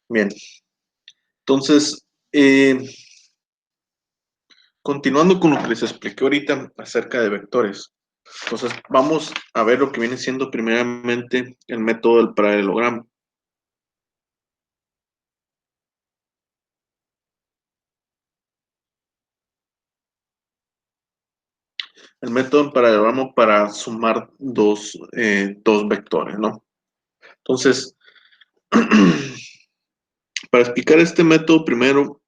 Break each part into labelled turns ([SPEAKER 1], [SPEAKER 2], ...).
[SPEAKER 1] Bien, entonces, continuando con lo que les expliqué ahorita acerca de vectores. Entonces, vamos a ver lo que viene siendo primeramente el método del paralelogramo. El método del paralelogramo para sumar dos vectores, ¿no? Entonces, para explicar este método, primero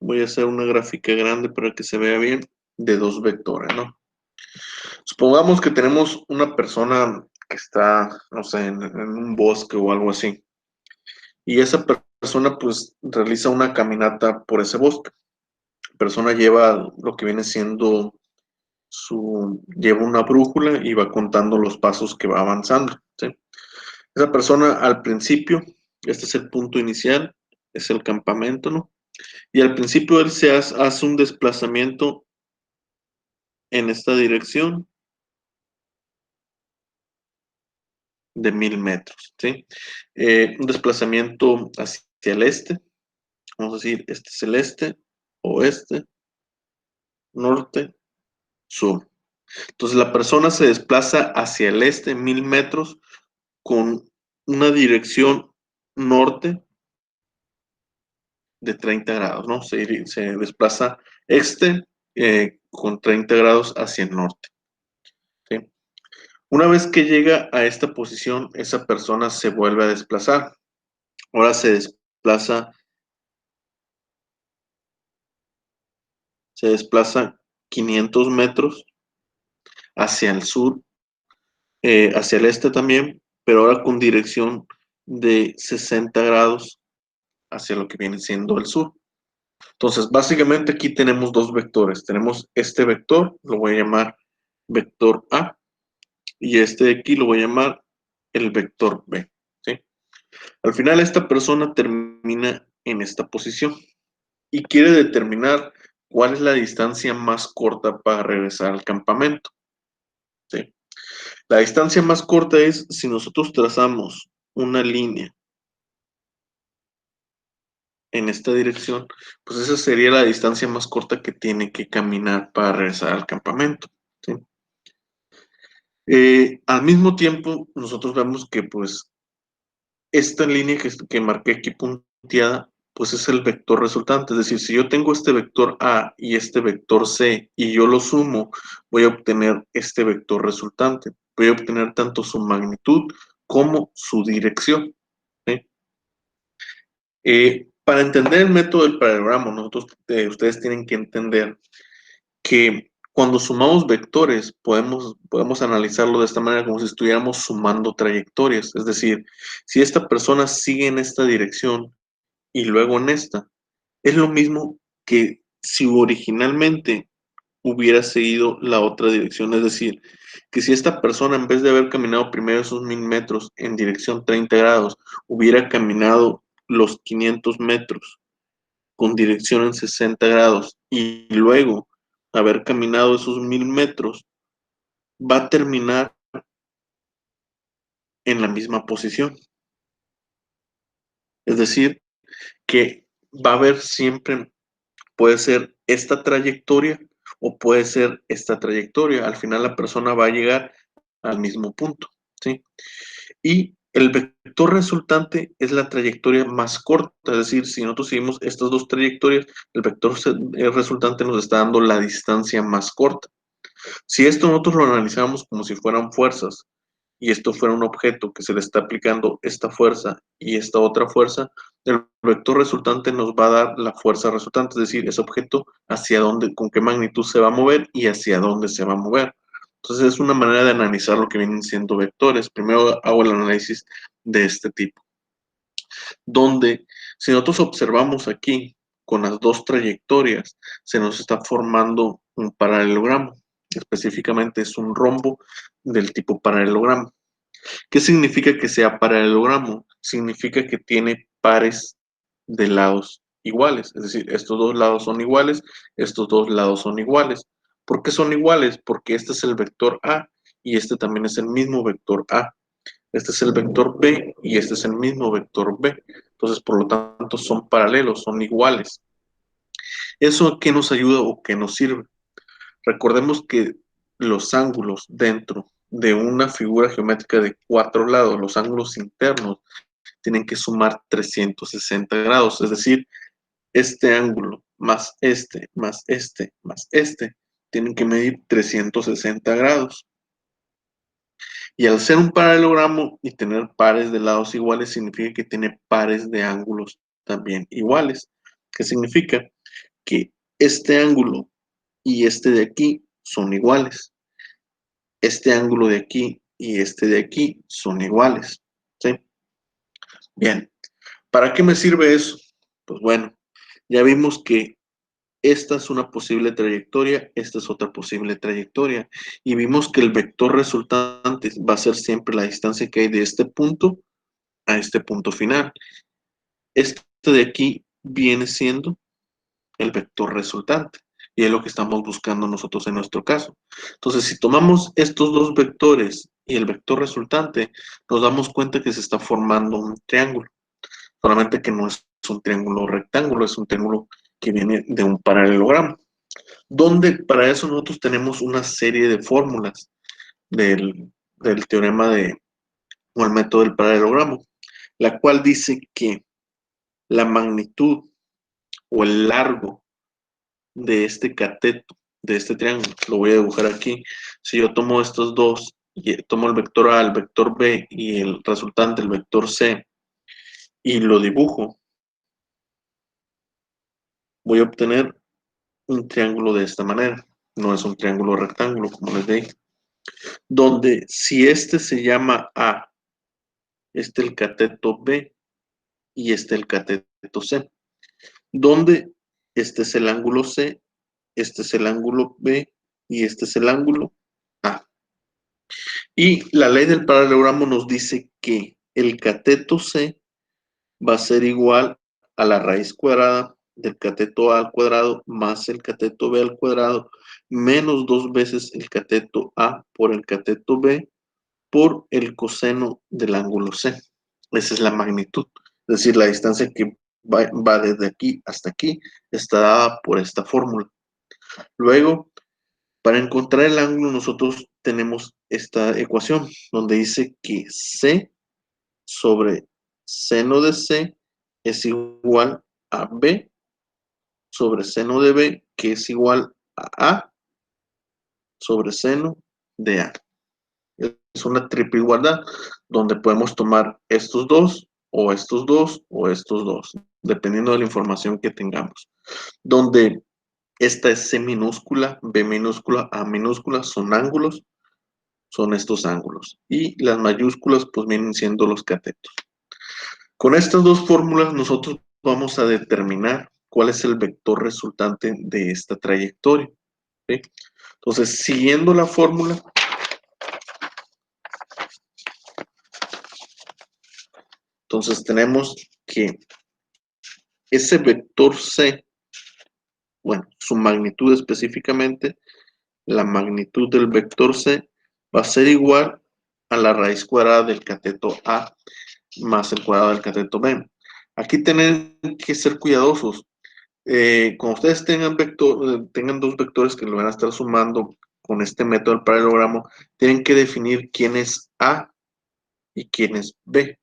[SPEAKER 1] voy a hacer una gráfica grande para que se vea bien de dos vectores, ¿no? Supongamos que tenemos una persona que está, no sé, en un bosque o algo así, y esa persona pues realiza una caminata por ese bosque. La persona lleva lo que viene siendo lleva una brújula y va contando los pasos que va avanzando, ¿sí? Esa persona al principio, este es el punto inicial, es el campamento, ¿no? Y al principio él hace un desplazamiento en esta dirección de 1000 metros, ¿sí? Un desplazamiento hacia el este, vamos a decir, este es el este, oeste, norte, sur. Entonces la persona se desplaza hacia el este 1000 metros con una dirección norte de 30 grados, ¿no? Se desplaza este con 30 grados hacia el norte, ¿sí? Una vez que llega a esta posición, esa persona se vuelve a desplazar. Ahora se desplaza 500 metros hacia el sur, hacia el este también, pero ahora con dirección de 60 grados hacia lo que viene siendo el sur. Entonces, básicamente aquí tenemos dos vectores. Tenemos este vector, lo voy a llamar vector A, y este de aquí lo voy a llamar el vector B, ¿sí? Al final esta persona termina en esta posición y quiere determinar cuál es la distancia más corta para regresar al campamento, ¿sí? La distancia más corta es si nosotros trazamos una línea en esta dirección, pues esa sería la distancia más corta que tiene que caminar para regresar al campamento, ¿sí? Al mismo tiempo, nosotros vemos que pues esta línea que marqué aquí punteada, pues es el vector resultante. Es decir, si yo tengo este vector A y este vector C y yo lo sumo, voy a obtener este vector resultante. Voy a obtener tanto su magnitud como su dirección, ¿sí? Para entender el método del paralelogramo, ustedes tienen que entender que cuando sumamos vectores podemos analizarlo de esta manera como si estuviéramos sumando trayectorias. Es decir, si esta persona sigue en esta dirección y luego en esta, es lo mismo que si originalmente hubiera seguido la otra dirección. Es decir, que si esta persona en vez de haber caminado primero esos 1000 metros en dirección 30 grados, hubiera caminado los 500 metros con dirección en 60 grados y luego haber caminado esos 1000 metros, va a terminar en la misma posición. Es decir, que va a haber siempre, puede ser esta trayectoria o puede ser esta trayectoria. Al final la persona va a llegar al mismo punto, ¿sí? Y el vector resultante es la trayectoria más corta, es decir, si nosotros seguimos estas dos trayectorias, el vector resultante nos está dando la distancia más corta. Si esto nosotros lo analizamos como si fueran fuerzas y esto fuera un objeto que se le está aplicando esta fuerza y esta otra fuerza, el vector resultante nos va a dar la fuerza resultante, es decir, ese objeto hacia dónde, con qué magnitud se va a mover y hacia dónde se va a mover. Entonces es una manera de analizar lo que vienen siendo vectores. Primero hago el análisis de este tipo, donde si nosotros observamos aquí con las dos trayectorias, se nos está formando un paralelogramo. Específicamente es un rombo del tipo paralelogramo. ¿Qué significa que sea paralelogramo? Significa que tiene pares de lados iguales. Es decir, estos dos lados son iguales, estos dos lados son iguales. ¿Por qué son iguales? Porque este es el vector A y este también es el mismo vector A. Este es el vector B y este es el mismo vector B. Entonces, por lo tanto, son paralelos, son iguales. ¿Eso a qué nos ayuda o qué nos sirve? Recordemos que los ángulos dentro de una figura geométrica de 4 lados, los ángulos internos, tienen que sumar 360 grados, es decir, este ángulo más este, más este, más este, tienen que medir 360 grados. Y al ser un paralelogramo y tener pares de lados iguales, significa que tiene pares de ángulos también iguales. ¿Qué significa? Que este ángulo y este de aquí son iguales. Este ángulo de aquí y este de aquí son iguales. ¿Sí? Bien. ¿Para qué me sirve eso? Pues bueno, ya vimos que esta es una posible trayectoria, esta es otra posible trayectoria. Y vimos que el vector resultante va a ser siempre la distancia que hay de este punto a este punto final. Este de aquí viene siendo el vector resultante. Y es lo que estamos buscando nosotros en nuestro caso. Entonces, si tomamos estos dos vectores y el vector resultante, nos damos cuenta que se está formando un triángulo. Solamente que no es un triángulo rectángulo, es un triángulo que viene de un paralelogramo. Donde para eso nosotros tenemos una serie de fórmulas del teorema o el método del paralelogramo, la cual dice que la magnitud o el largo de este cateto, de este triángulo, lo voy a dibujar aquí. Si yo tomo estos dos, y tomo el vector A, el vector B y el resultante, el vector C, y lo dibujo, voy a obtener un triángulo de esta manera. No es un triángulo rectángulo, como les dije. Donde si este se llama A, este el cateto B y este el cateto C. Donde este es el ángulo C, este es el ángulo B y este es el ángulo A. Y la ley del paralelogramo nos dice que el cateto C va a ser igual a la raíz cuadrada del cateto A al cuadrado más el cateto B al cuadrado menos 2 veces el cateto A por el cateto B por el coseno del ángulo C. Esa es la magnitud. Es decir, la distancia que va desde aquí hasta aquí está dada por esta fórmula. Luego, para encontrar el ángulo, nosotros tenemos esta ecuación donde dice que C sobre seno de C es igual a B sobre seno de B, que es igual a A sobre seno de A. Es una triple igualdad donde podemos tomar estos dos o estos dos o estos dos, dependiendo de la información que tengamos. Donde esta es C minúscula, B minúscula, A minúscula, son ángulos, son estos ángulos. Y las mayúsculas pues vienen siendo los catetos. Con estas dos fórmulas nosotros vamos a determinar cuál es el vector resultante de esta trayectoria. ¿Sí? Entonces, siguiendo la fórmula, entonces tenemos que ese vector C, bueno, su magnitud específicamente, la magnitud del vector C va a ser igual a la raíz cuadrada del cateto A más el cuadrado del cateto B. Aquí tienen que ser cuidadosos. Cuando ustedes tengan dos vectores que lo van a estar sumando con este método del paralelogramo, tienen que definir quién es A y quién es B.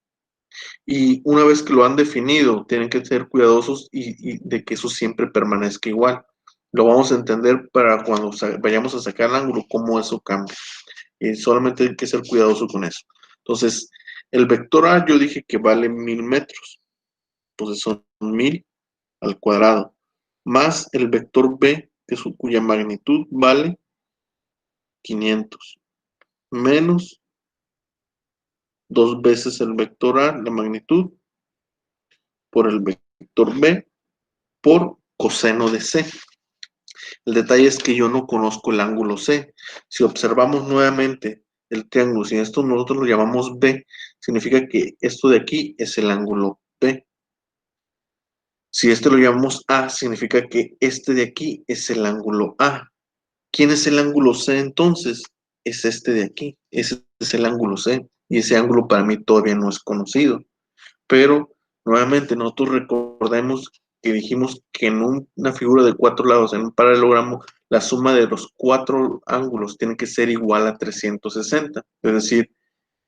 [SPEAKER 1] Y una vez que lo han definido, tienen que ser cuidadosos y de que eso siempre permanezca igual. Lo vamos a entender para cuando vayamos a sacar el ángulo, cómo eso cambia. Y solamente hay que ser cuidadoso con eso. Entonces, el vector A yo dije que vale 1000 metros. Entonces son 1000 al cuadrado. Más el vector B, cuya magnitud vale 500. Menos 2 veces el vector A, la magnitud, por el vector B, por coseno de C. El detalle es que yo no conozco el ángulo C. Si observamos nuevamente el triángulo, si esto nosotros lo llamamos B, significa que esto de aquí es el ángulo B. Si este lo llamamos A, significa que este de aquí es el ángulo A. ¿Quién es el ángulo C entonces? Es este de aquí. Ese es el ángulo C. y ese ángulo para mí todavía no es conocido. Pero nuevamente nosotros recordemos que dijimos que en una figura de 4 lados, en un paralelogramo, la suma de los 4 ángulos tiene que ser igual a 360. Es decir,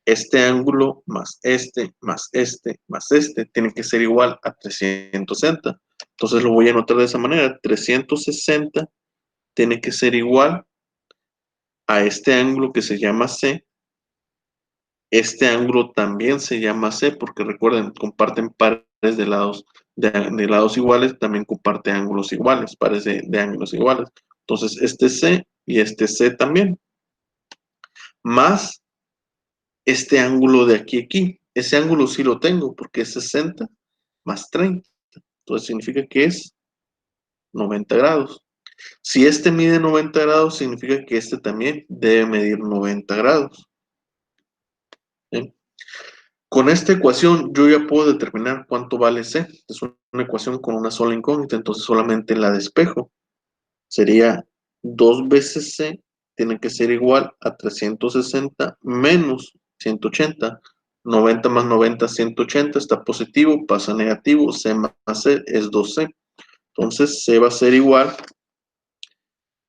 [SPEAKER 1] este ángulo más este, más este, más este, tiene que ser igual a 360. Entonces lo voy a anotar de esa manera. 360 tiene que ser igual a este ángulo que se llama C. Este ángulo también se llama C porque recuerden, comparten pares de lados iguales, también comparte ángulos iguales, pares de ángulos iguales. Entonces, este C y este C también, más este ángulo de aquí. Ese ángulo sí lo tengo porque es 60 más 30. Entonces, significa que es 90 grados. Si este mide 90 grados, significa que este también debe medir 90 grados. ¿Sí? Con esta ecuación yo ya puedo determinar cuánto vale C. Es una ecuación con una sola incógnita, entonces solamente la despejo. Sería 2 veces C tiene que ser igual a 360 menos 180. 90 más 90, 180, está positivo, pasa negativo, C más C es 2C. Entonces C va a ser igual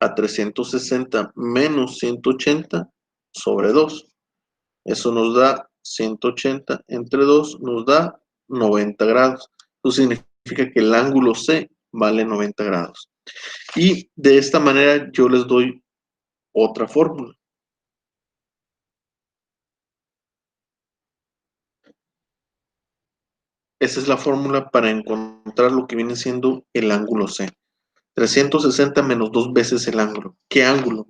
[SPEAKER 1] a 360 menos 180 sobre 2. Eso nos da 180 entre 2, nos da 90 grados. Eso significa que el ángulo C vale 90 grados. Y de esta manera yo les doy otra fórmula. Esa es la fórmula para encontrar lo que viene siendo el ángulo C. 360 menos 2 veces el ángulo. ¿Qué ángulo?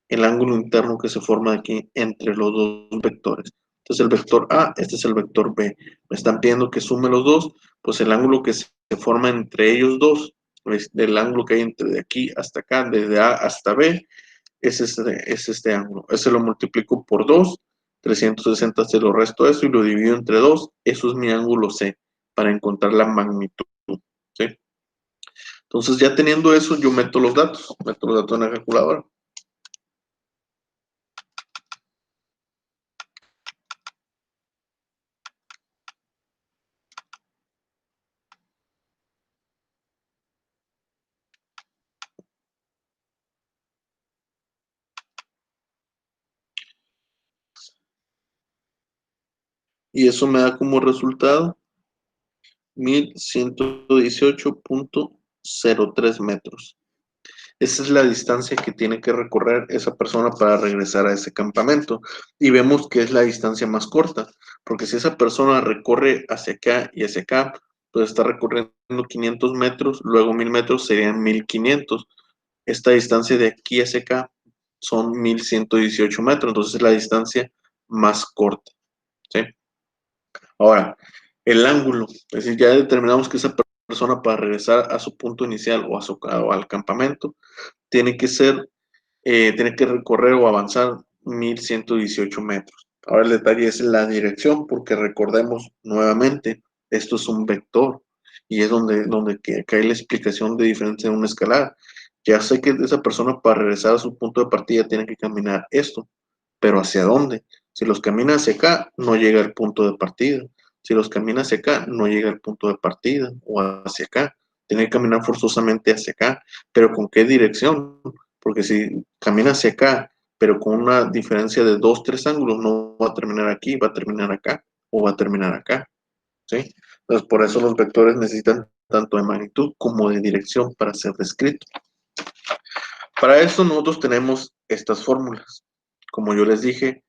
[SPEAKER 1] El ángulo interno que se forma aquí entre los dos vectores. Este es el vector A, este es el vector B. Me están pidiendo que sume los dos, pues el ángulo que se forma entre ellos dos, el ángulo que hay entre de aquí hasta acá, desde A hasta B, es este ángulo. Ese lo multiplico por 2, 360 se lo resto eso y lo divido entre 2. Eso es mi ángulo C, para encontrar la magnitud. ¿Sí? Entonces, ya teniendo eso, yo meto los datos en la calculadora. Y eso me da como resultado 1118.03 metros. Esa es la distancia que tiene que recorrer esa persona para regresar a ese campamento. Y vemos que es la distancia más corta, porque si esa persona recorre hacia acá y hacia acá, pues está recorriendo 500 metros, luego 1000 metros serían 1500. Esta distancia de aquí hacia acá son 1118 metros, entonces es la distancia más corta. ¿Sí? Ahora, el ángulo, es decir, ya determinamos que esa persona para regresar a su punto inicial o al campamento tiene que recorrer o avanzar 1118 metros. Ahora el detalle es la dirección, porque recordemos nuevamente, esto es un vector y es donde cae la explicación de diferencia en una escalar. Ya sé que esa persona para regresar a su punto de partida tiene que caminar esto, pero ¿hacia dónde? Si los camina hacia acá, no llega al punto de partida. Si los camina hacia acá, no llega al punto de partida o hacia acá. Tiene que caminar forzosamente hacia acá, pero ¿con qué dirección? Porque si camina hacia acá, pero con una diferencia de 2, 3 ángulos, no va a terminar aquí, va a terminar acá o va a terminar acá. ¿Sí? Entonces, por eso los vectores necesitan tanto de magnitud como de dirección para ser descritos. Para esto nosotros tenemos estas fórmulas. Como yo les dije,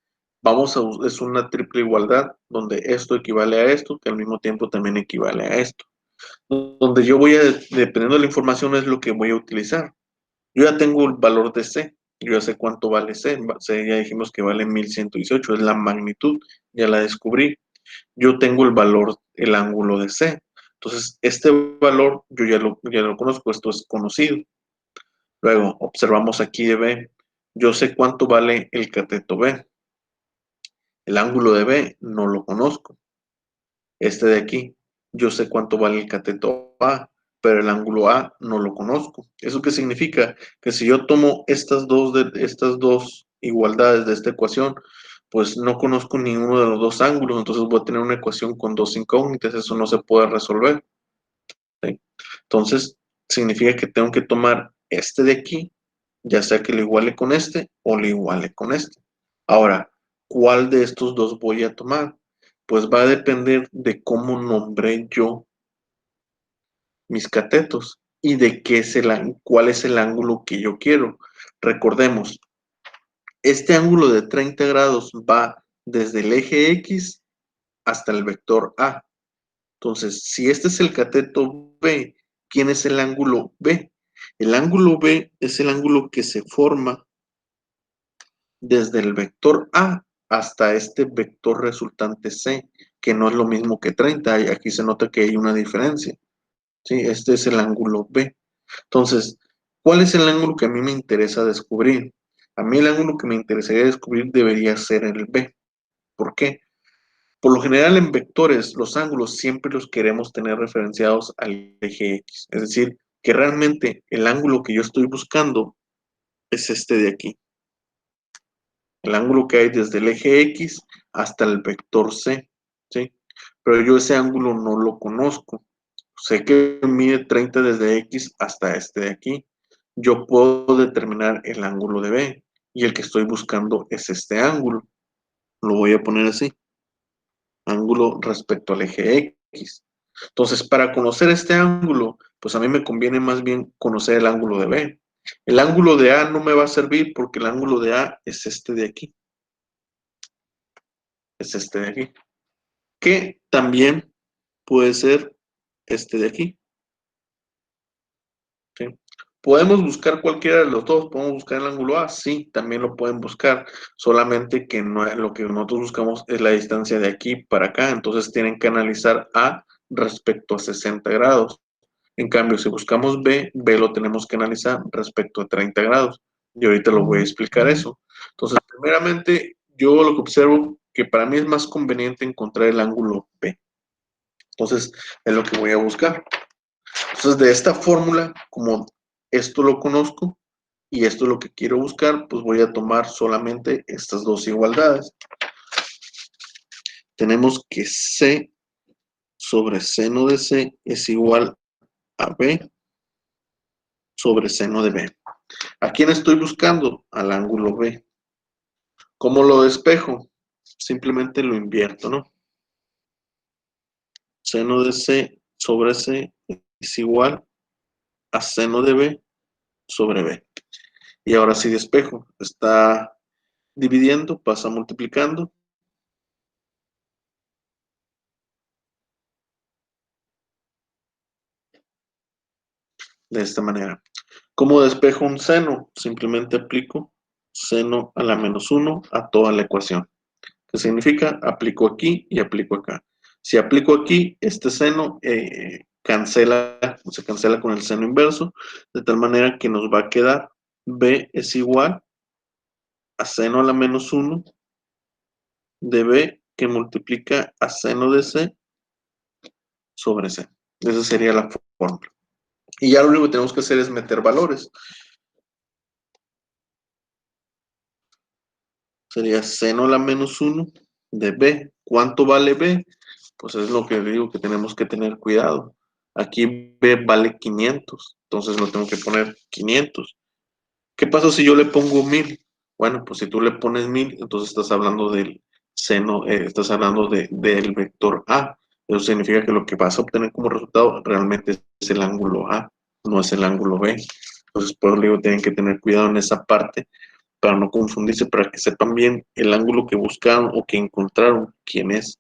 [SPEAKER 1] es una triple igualdad donde esto equivale a esto, que al mismo tiempo también equivale a esto. Donde yo dependiendo de la información, es lo que voy a utilizar. Yo ya tengo el valor de C, yo ya sé cuánto vale C. C ya dijimos que vale 1118, es la magnitud, ya la descubrí. Yo tengo el valor, el ángulo de C. Entonces, este valor yo ya lo conozco, esto es conocido. Luego, observamos aquí de B. Yo sé cuánto vale el cateto B. El ángulo de B no lo conozco. Este de aquí, yo sé cuánto vale el cateto A, pero el ángulo A no lo conozco. ¿Eso qué significa? Que si yo tomo estas dos igualdades de esta ecuación, pues no conozco ninguno de los dos ángulos, entonces voy a tener una ecuación con dos incógnitas, eso no se puede resolver. ¿Sí? Entonces, significa que tengo que tomar este de aquí, ya sea que lo iguale con este o lo iguale con este. Ahora, ¿cuál de estos dos voy a tomar? Pues va a depender de cómo nombré yo mis catetos y de cuál es el ángulo que yo quiero. Recordemos, este ángulo de 30 grados va desde el eje X hasta el vector A. Entonces, si este es el cateto B, ¿quién es el ángulo B? El ángulo B es el ángulo que se forma desde el vector A hasta este vector resultante C, que no es lo mismo que 30. Aquí se nota que hay una diferencia. ¿Sí? Este es el ángulo B. Entonces, ¿cuál es el ángulo que a mí me interesa descubrir? A mí el ángulo que me interesaría descubrir debería ser el B. ¿Por qué? Por lo general en vectores, los ángulos siempre los queremos tener referenciados al eje X. Es decir, que realmente el ángulo que yo estoy buscando es este de aquí. El ángulo que hay desde el eje X hasta el vector C. ¿Sí? Pero yo ese ángulo no lo conozco. Sé que mide 30 desde X hasta este de aquí. Yo puedo determinar el ángulo de B y el que estoy buscando es este ángulo. Lo voy a poner así. Ángulo respecto al eje X. Entonces, para conocer este ángulo, pues a mí me conviene más bien conocer el ángulo de B. El ángulo de A no me va a servir porque el ángulo de A es este de aquí. Es este de aquí. Que también puede ser este de aquí. ¿Sí? ¿Podemos buscar cualquiera de los dos? ¿Podemos buscar el ángulo A? Sí, también lo pueden buscar, solamente que no es lo que nosotros buscamos es la distancia de aquí para acá, entonces tienen que analizar A respecto a 60 grados. En cambio, si buscamos B, B lo tenemos que analizar respecto a 30 grados. Y ahorita lo voy a explicar eso. Entonces, primeramente, yo lo que observo que para mí es más conveniente encontrar el ángulo B. Entonces, es lo que voy a buscar. Entonces, de esta fórmula, como esto lo conozco y esto es lo que quiero buscar, pues voy a tomar solamente estas dos igualdades. Tenemos que C sobre seno de C es igual a B sobre seno de B. ¿A quién estoy buscando? Al ángulo B. ¿Cómo lo despejo? Simplemente lo invierto, ¿no? Seno de C sobre C es igual a seno de B sobre B. Y ahora sí despejo. Está dividiendo, pasa multiplicando. De esta manera. ¿Cómo despejo un seno? Simplemente aplico seno a la menos 1 a toda la ecuación. ¿Qué significa? Aplico aquí y aplico acá. Si aplico aquí, este seno se cancela con el seno inverso, de tal manera que nos va a quedar B es igual a seno a la menos 1 de B que multiplica a seno de C sobre C. Esa sería la fórmula. Y ya lo único que tenemos que hacer es meter valores. Sería seno a la menos 1 de B. ¿Cuánto vale B? Pues es lo que digo que tenemos que tener cuidado. Aquí B vale 500, entonces lo tengo que poner 500. ¿Qué pasa si yo le pongo 1000? Bueno, pues si tú le pones 1000, entonces estás hablando del seno, estás hablando del vector A. Eso significa que lo que vas a obtener como resultado realmente es el ángulo A, no es el ángulo B. Entonces, por eso digo, tienen que tener cuidado en esa parte para no confundirse, para que sepan bien el ángulo que buscaron o que encontraron, quién es.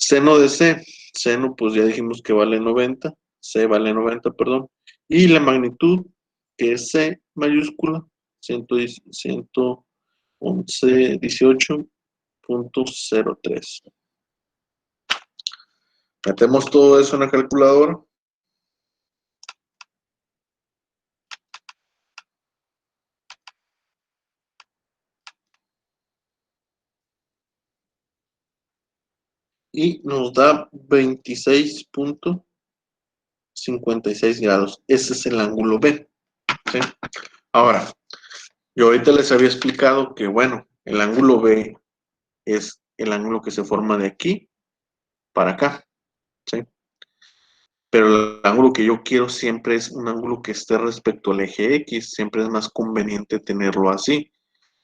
[SPEAKER 1] Seno de C, seno pues ya dijimos que vale 90, C vale 90, perdón, y la magnitud que es C mayúscula, 111.18.03. Metemos todo eso en la calculadora. Y nos da 26.56 grados. Ese es el ángulo B. ¿Sí? Ahora, yo ahorita les había explicado que, bueno, el ángulo B es el ángulo que se forma de aquí para acá, ¿sí? Pero el ángulo que yo quiero siempre es un ángulo que esté respecto al eje X, siempre es más conveniente tenerlo así.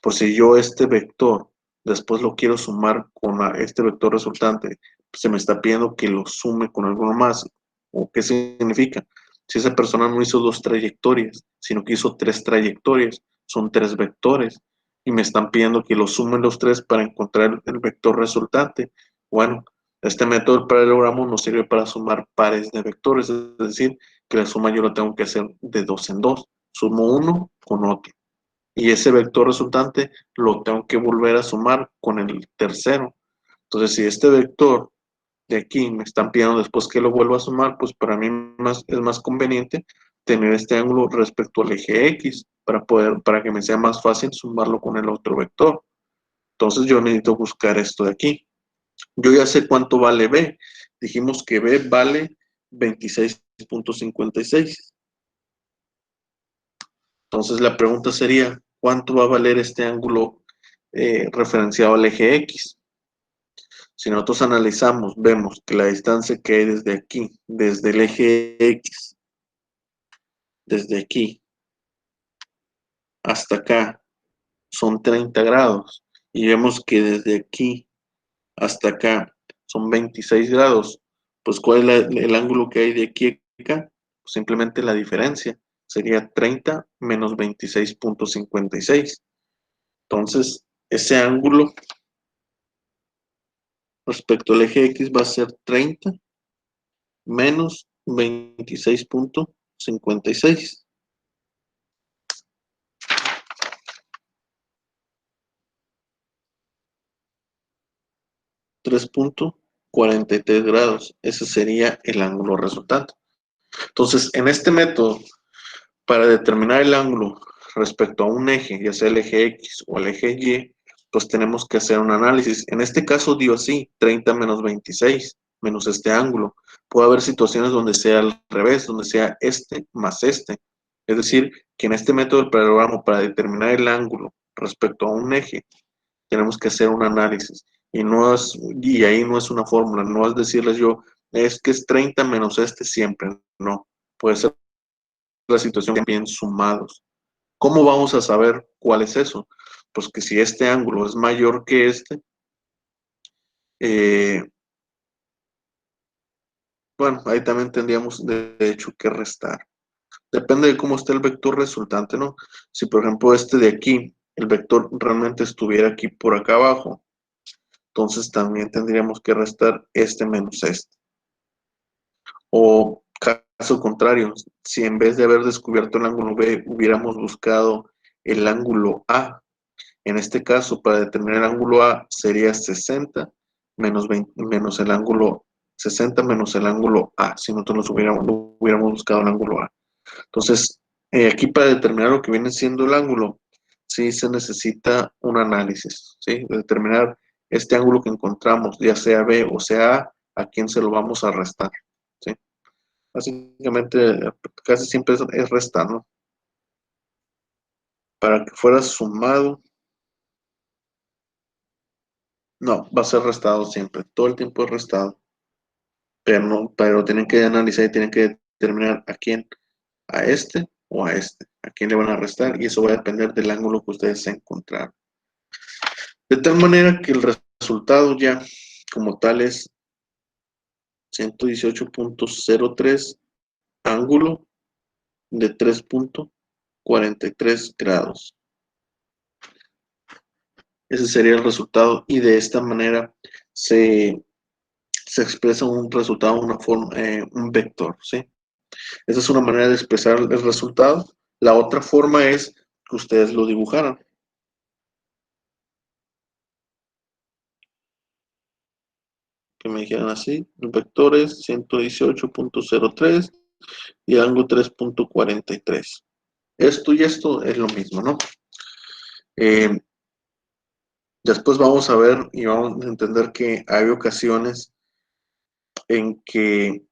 [SPEAKER 1] Por si yo este vector después lo quiero sumar con este vector resultante, se me está pidiendo que lo sume con alguno más. ¿O qué significa? Si esa persona no hizo 2 trayectorias, sino que hizo 3 trayectorias, son 3 vectores, y me están pidiendo que lo sumen los 3 para encontrar el vector resultante. Bueno, este método del paralelogramo nos sirve para sumar pares de vectores, es decir, que la suma yo la tengo que hacer de 2 en 2. Sumo uno con otro. Y ese vector resultante lo tengo que volver a sumar con el tercero. Entonces, si este vector de aquí me están pidiendo después que lo vuelva a sumar, pues para mí es más conveniente tener este ángulo respecto al eje X para que me sea más fácil sumarlo con el otro vector. Entonces yo necesito buscar esto de aquí. Yo ya sé cuánto vale B. Dijimos que B vale 26.56. Entonces la pregunta sería, ¿cuánto va a valer este ángulo referenciado al eje X? Si nosotros analizamos, vemos que la distancia que hay desde aquí, desde el eje X, desde aquí hasta acá, son 30 grados. Y vemos que desde aquí hasta acá son 26 grados. Pues, ¿cuál es el ángulo que hay de aquí a acá? Pues simplemente la diferencia. Sería 30 menos 26.56. Entonces, ese ángulo respecto al eje X va a ser 30 menos 26.56. 3.43 grados. Ese sería el ángulo resultante. Entonces, en este método, para determinar el ángulo respecto a un eje, ya sea el eje X o el eje Y, pues tenemos que hacer un análisis. En este caso dio así, 30 menos 26, menos este ángulo. Puede haber situaciones donde sea al revés, donde sea este más este. Es decir, que en este método del paralelogramo, para determinar el ángulo respecto a un eje, tenemos que hacer un análisis. Y ahí no es una fórmula, no es decirles yo, es que es 30 menos este siempre. No, puede ser la situación bien sumados. ¿Cómo vamos a saber cuál es eso? Pues que si este ángulo es mayor que este, eh, bueno, ahí también tendríamos de hecho que restar. Depende de cómo esté el vector resultante, ¿no? Si por ejemplo este de aquí, el vector realmente estuviera aquí por acá abajo, entonces también tendríamos que restar este menos este. O caso contrario, si en vez de haber descubierto el ángulo B, hubiéramos buscado el ángulo A, en este caso, para determinar el ángulo A sería 60 menos, 20, menos el ángulo 60 menos el ángulo A, si nosotros hubiéramos buscado el ángulo A. Entonces, aquí para determinar lo que viene siendo el ángulo, sí se necesita un análisis, ¿sí? De determinar este ángulo que encontramos, ya sea B o sea A quién se lo vamos a restar, ¿sí? Básicamente, casi siempre es restar, ¿no? Para que fuera sumado, no, va a ser restado siempre, todo el tiempo es restado. Pero, no, pero tienen que analizar y tienen que determinar a quién, a este o a este, a quién le van a restar, y eso va a depender del ángulo que ustedes se encontraron. De tal manera que el resultado ya como tal es 118.03 ángulo de 3.43 grados. Ese sería el resultado, y de esta manera se expresa un resultado, una forma, un vector, ¿sí? Esa es una manera de expresar el resultado. La otra forma es que ustedes lo dibujaran. Que me dijeran así, el vector es 118.03 y ángulo 3.43. Esto y esto es lo mismo, ¿no? Eh, Después vamos a ver y vamos a entender que hay ocasiones en que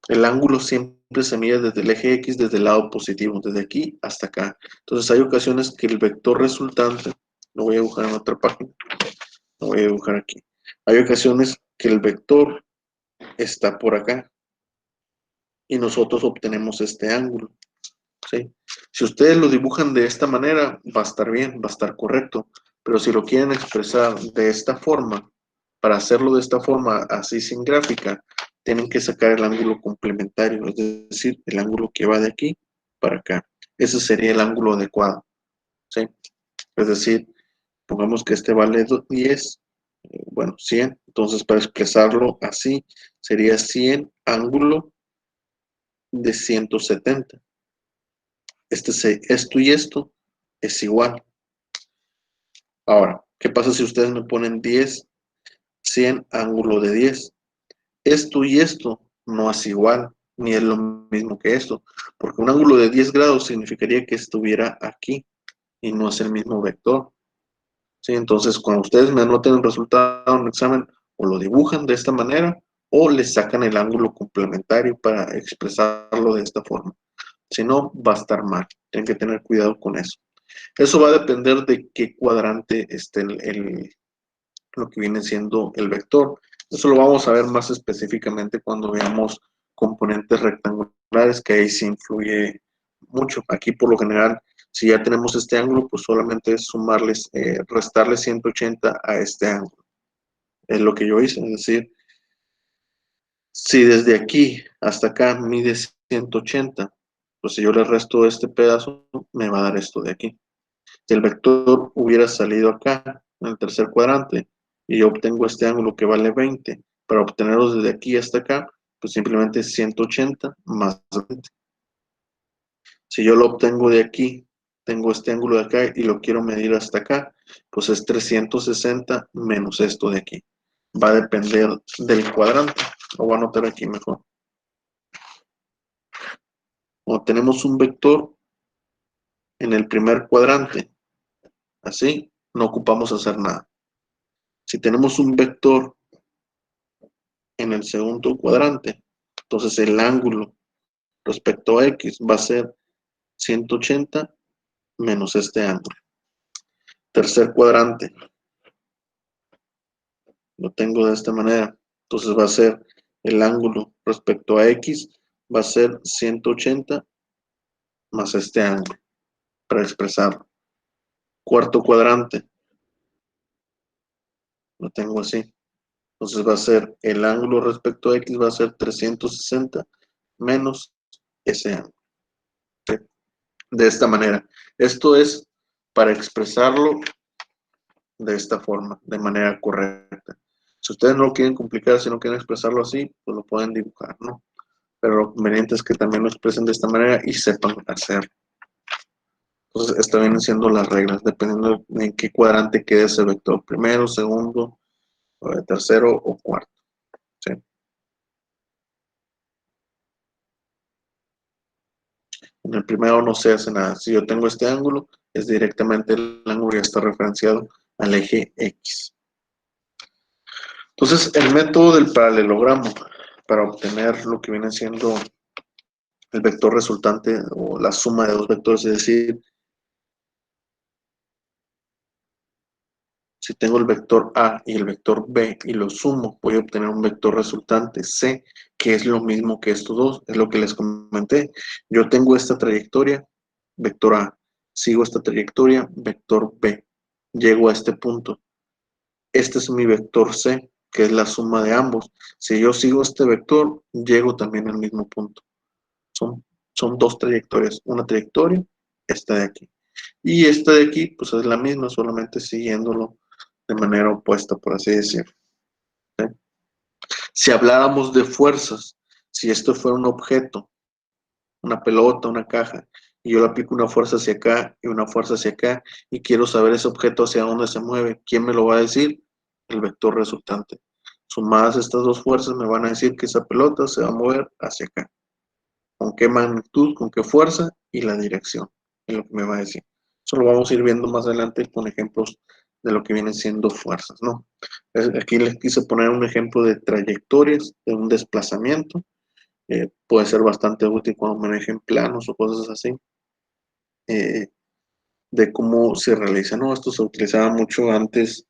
[SPEAKER 1] el ángulo siempre se mide desde el eje X, desde el lado positivo, desde aquí hasta acá. Entonces hay ocasiones que el vector resultante, lo voy a dibujar en otra página, Lo voy a dibujar aquí. Hay ocasiones que el vector está por acá y nosotros obtenemos este ángulo, ¿sí? Si ustedes lo dibujan de esta manera, va a estar bien, va a estar correcto. Pero si lo quieren expresar de esta forma, para hacerlo de esta forma, así sin gráfica, tienen que sacar el ángulo complementario, es decir, el ángulo que va de aquí para acá. Ese sería el ángulo adecuado, ¿sí? Es decir, pongamos que este vale 10, bueno, 100. Entonces, para expresarlo así, sería 100 ángulo de 170. Esto y esto es igual. Ahora, ¿qué pasa si ustedes me ponen 10, 100 ángulo de 10? Esto y esto no es igual, ni es lo mismo que esto, porque un ángulo de 10 grados significaría que estuviera aquí y no es el mismo vector. ¿Sí? Entonces, cuando ustedes me anoten el resultado en un examen, o lo dibujan de esta manera, o le sacan el ángulo complementario para expresarlo de esta forma. Si no, va a estar mal. Tienen que tener cuidado con eso. Eso va a depender de qué cuadrante esté lo que viene siendo el vector. Eso lo vamos a ver más específicamente cuando veamos componentes rectangulares, que ahí sí influye mucho. Aquí por lo general, si ya tenemos este ángulo, pues solamente es sumarles, restarle 180 a este ángulo. Es lo que yo hice, es decir, si desde aquí hasta acá mide 180, pues si yo le resto este pedazo, me va a dar esto de aquí. Si el vector hubiera salido acá, en el tercer cuadrante, y yo obtengo este ángulo que vale 20, para obtenerlo desde aquí hasta acá, pues simplemente es 180 más 20. Si yo lo obtengo de aquí, tengo este ángulo de acá y lo quiero medir hasta acá, pues es 360 menos esto de aquí. Va a depender del cuadrante. Lo voy a anotar aquí mejor. Cuando tenemos un vector en el primer cuadrante, así, no ocupamos hacer nada. Si tenemos un vector en el segundo cuadrante, entonces el ángulo respecto a X va a ser 180 menos este ángulo. Tercer cuadrante, lo tengo de esta manera. Entonces va a ser el ángulo respecto a X, va a ser 180 más este ángulo, para expresarlo. Cuarto cuadrante, lo tengo así. Entonces va a ser el ángulo respecto a X, va a ser 360 menos ese ángulo. ¿Sí? De esta manera. Esto es para expresarlo de esta forma, de manera correcta. Si ustedes no lo quieren complicar, si no quieren expresarlo así, pues lo pueden dibujar, ¿no? Pero lo conveniente es que también lo expresen de esta manera y sepan hacerlo. Entonces, estas vienen siendo las reglas, dependiendo de en qué cuadrante quede ese vector, primero, segundo, tercero o cuarto. ¿Sí? En el primero no se hace nada. Si yo tengo este ángulo, es directamente el ángulo que está referenciado al eje X. Entonces, el método del paralelogramo para obtener lo que viene siendo el vector resultante o la suma de dos vectores, es decir, si tengo el vector A y el vector B y los sumo, voy a obtener un vector resultante C, que es lo mismo que estos dos, es lo que les comenté. Yo tengo esta trayectoria, vector A, sigo esta trayectoria, vector B, llego a este punto. Este es mi vector C, que es la suma de ambos. Si yo sigo este vector, llego también al mismo punto. Son dos trayectorias, una trayectoria, esta de aquí. Y esta de aquí, pues es la misma, solamente siguiéndolo de manera opuesta, por así decirlo. ¿Sí? Si habláramos de fuerzas, si esto fuera un objeto, una pelota, una caja, y yo le aplico una fuerza hacia acá y una fuerza hacia acá, y quiero saber ese objeto hacia dónde se mueve, ¿quién me lo va a decir? El vector resultante. Sumadas estas dos fuerzas me van a decir que esa pelota se va a mover hacia acá. ¿Con qué magnitud, con qué fuerza y la dirección? Es lo que me va a decir. Eso lo vamos a ir viendo más adelante con ejemplos de lo que vienen siendo fuerzas, ¿no? Aquí les quise poner un ejemplo de trayectorias, de un desplazamiento. Puede ser bastante útil cuando manejen planos o cosas así, eh, de cómo se realiza, ¿no? Esto se utilizaba mucho antes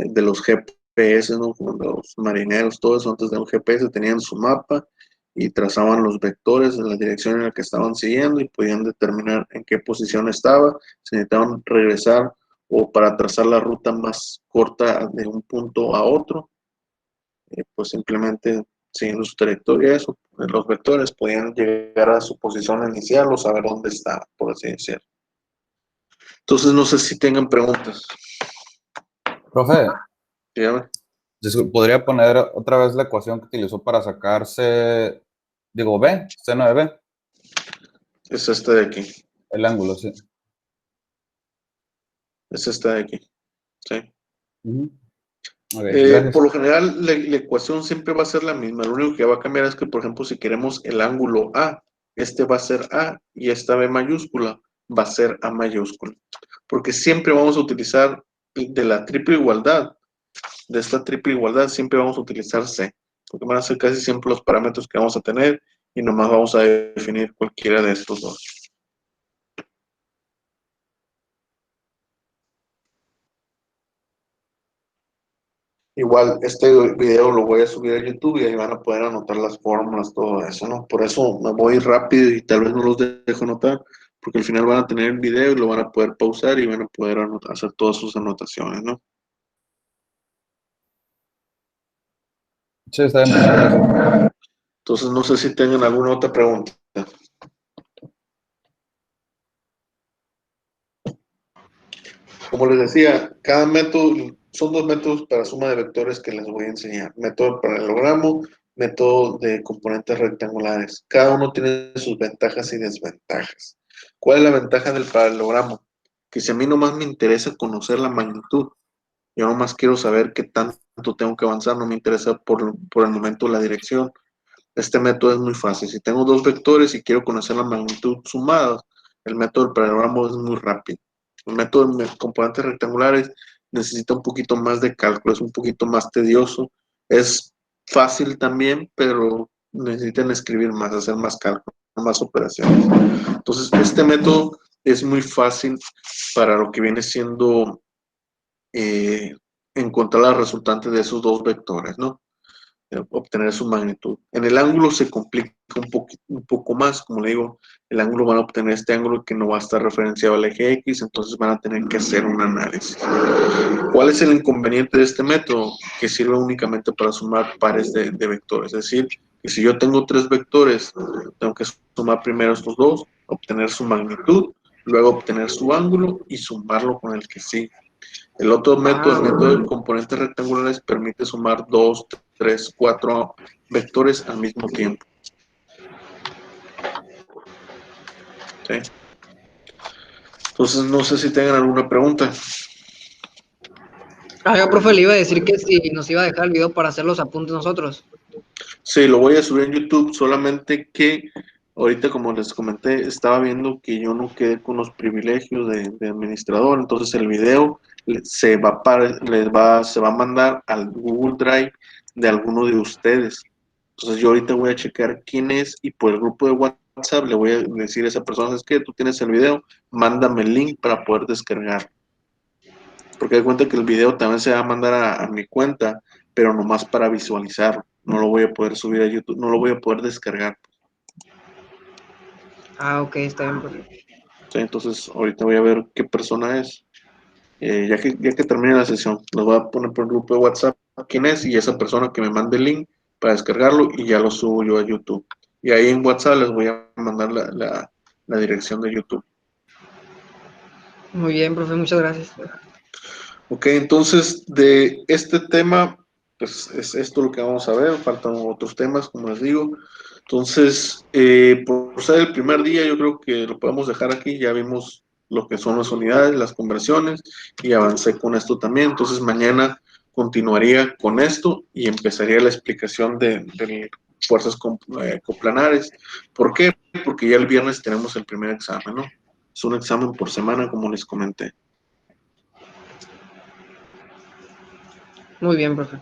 [SPEAKER 1] de los GPS, ¿no? Como los marineros, todo eso antes del GPS tenían su mapa y trazaban los vectores de la dirección en la que estaban siguiendo y podían determinar en qué posición estaba, si necesitaban regresar o para trazar la ruta más corta de un punto a otro, pues simplemente siguiendo su trayectoria, eso, los vectores podían llegar a su posición inicial o saber dónde está, por así decirlo. Entonces, no sé si tengan preguntas.
[SPEAKER 2] Profe,
[SPEAKER 1] Dígame.
[SPEAKER 2] ¿podría poner otra vez la ecuación que utilizó para sacarse, digo, B, seno de B?
[SPEAKER 1] Es esta de aquí.
[SPEAKER 2] El ángulo, sí.
[SPEAKER 1] Es esta de aquí. Sí.
[SPEAKER 2] Okay, gracias.
[SPEAKER 1] Por lo general, la ecuación siempre va a ser la misma. Lo único que va a cambiar es que, por ejemplo, si queremos el ángulo A, este va a ser A y esta B mayúscula va a ser A mayúscula. Porque siempre vamos a utilizar de la triple igualdad, de esta triple igualdad, siempre vamos a utilizar C. Porque van a ser casi siempre los parámetros que vamos a tener y nomás vamos a definir cualquiera de estos dos. Igual, este video lo voy a subir a YouTube y ahí van a poder anotar las fórmulas, todo eso, ¿no? Por eso me voy rápido y tal vez no los dejo anotar, porque al final van a tener el video y lo van a poder pausar y van a poder hacer todas sus anotaciones, ¿no?
[SPEAKER 2] Sí, está bien, profe, gracias.
[SPEAKER 1] Entonces, no sé si tengan alguna otra pregunta. Como les decía, cada método, son dos métodos para suma de vectores que les voy a enseñar. Método paralelogramo, método de componentes rectangulares. Cada uno tiene sus ventajas y desventajas. ¿Cuál es la ventaja del paralelogramo? Que si a mí nomás me interesa conocer la magnitud, yo nomás quiero saber qué tanto tengo que avanzar, no me interesa por el momento la dirección. Este método es muy fácil. Si tengo dos vectores y quiero conocer la magnitud sumada, el método del paralelogramo es muy rápido. El método de componentes rectangulares necesita un poquito más de cálculo, es un poquito más tedioso. Es fácil también, pero necesitan escribir más, hacer más cálculo, más operaciones. Entonces, este método es muy fácil para lo que viene siendo encontrar la resultante de esos dos vectores, ¿no? Obtener su magnitud. En el ángulo se complica un poco más, como le digo, el ángulo van a obtener este ángulo que no va a estar referenciado al eje X, entonces van a tener que hacer un análisis. ¿Cuál es el inconveniente de este método? Que sirve únicamente para sumar pares de vectores, es decir, que si yo tengo tres vectores, tengo que sumar primero estos dos, obtener su magnitud, luego obtener su ángulo y sumarlo con el que sigue. El otro método, el método de componentes rectangulares, permite sumar 2, 3, 4 vectores al mismo tiempo. ¿Sí? Entonces, no sé si tengan alguna pregunta.
[SPEAKER 3] Yo, profe, le iba a decir que si nos iba a dejar el video para hacer los apuntes nosotros.
[SPEAKER 1] Sí, lo voy a subir en YouTube, solamente que ahorita, como les comenté, estaba viendo que yo no quedé con los privilegios de administrador, entonces el video se va a mandar al Google Drive de alguno de ustedes. Entonces yo ahorita voy a checar quién es y por el grupo de WhatsApp le voy a decir a esa persona, ¿sabes qué? Tú tienes el video, mándame el link para poder descargar. Porque de cuenta que el video también se va a mandar a mi cuenta, pero nomás para visualizar. No lo voy a poder subir a YouTube, no lo voy a poder descargar.
[SPEAKER 3] Ok, está bien, profe.
[SPEAKER 1] ¿Sí? Entonces ahorita voy a ver qué persona es. Ya que termine la sesión, lo voy a poner por el grupo de WhatsApp quién es y esa persona que me mande el link para descargarlo y ya lo subo yo a YouTube. Y ahí en WhatsApp les voy a mandar la dirección de YouTube.
[SPEAKER 3] Muy bien, profe, muchas gracias.
[SPEAKER 1] Ok, entonces de este tema, pues es esto lo que vamos a ver, faltan otros temas, como les digo. Entonces, por ser el primer día, yo creo que lo podemos dejar aquí, ya vimos lo que son las unidades, las conversiones, y avancé con esto también. Entonces, mañana continuaría con esto y empezaría la explicación de fuerzas coplanares. ¿Por qué? Porque ya el viernes tenemos el primer examen, ¿no? Es un examen por semana, como les comenté.
[SPEAKER 3] Muy bien, profe.